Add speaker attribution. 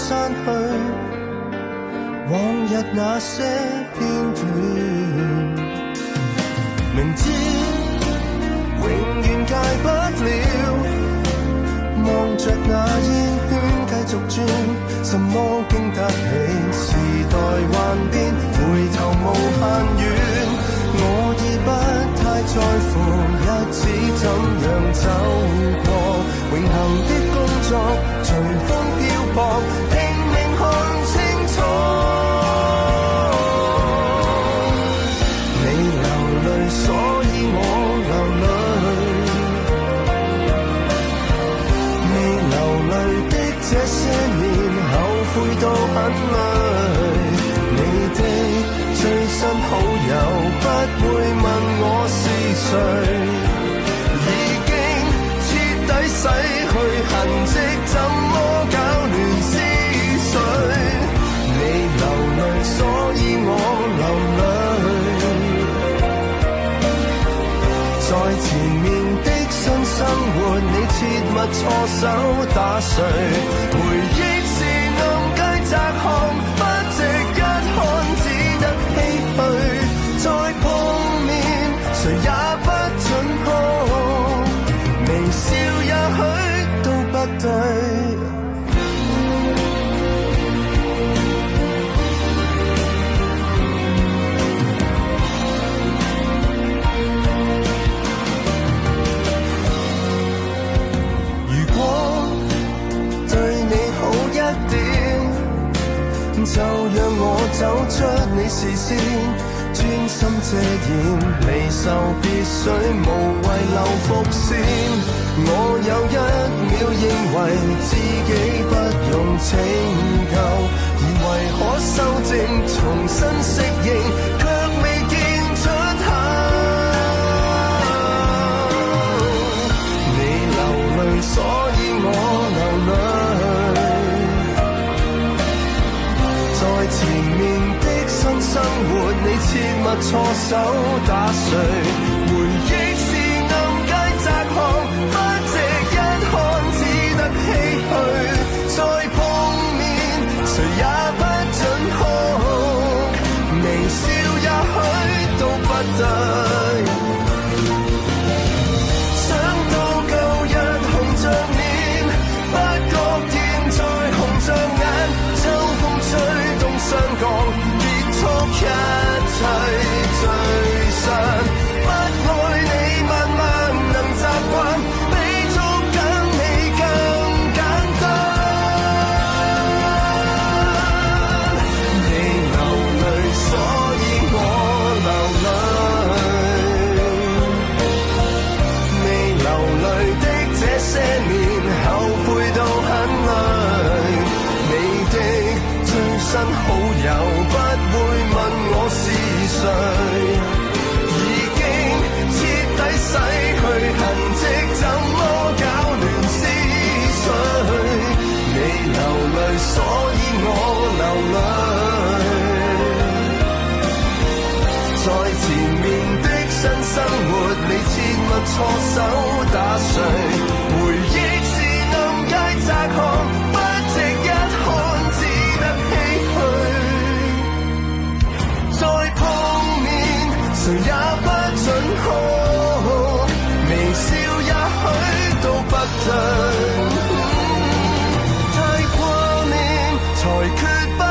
Speaker 1: 散去往日那些片段，明知永遠戒不了，望着那煙圈繼續轉，什麼經得起時代幻變，回頭無限遠，我已不太在乎日子怎樣走過，永恆的工作隨風漂泊，拼命看清楚。你流淚，所以我流淚，未流淚的這些年，後悔到很累。你的最新好友不會問我是誰，已經徹底洗去痕跡，怎麼搞亂思緒？你流淚，所以我流淚，在前面的新生活，你切勿錯手打碎，回憶是暗街窄巷，不值一看，只得唏噓。再碰面，誰也不准哭，微笑也許都不對。如果對你好一點，就讓我走出你視線，專心遮掩離愁別緒，無謂留伏線。我有一秒認為自己不用拯救，以為可修正重新適應，卻未見出口。你流淚，所以我流淚，在前面的新生活，你切勿錯手打碎，回憶是暗街窄巷，不值一看，只得唏噓。再碰面，誰也不准哭，微笑也許都不對。想到舊日紅着臉，不覺天再紅着眼，秋風吹動霜降，結束一切最sad。不愛你慢慢能習慣，比捉緊你更簡單。你流淚，所以我流淚，未流淚的這些年，後悔到很累。你的最新好友不會問我是誰，已經徹底洗去痕跡，怎麼搞亂思緒？你流淚，所以我流淚，在前面的新生活，你切勿錯手打碎，回憶是暗街窄巷，不值一看，只得唏噓。再碰面，誰也不准哭，微笑也許都不對。太掛念，才決不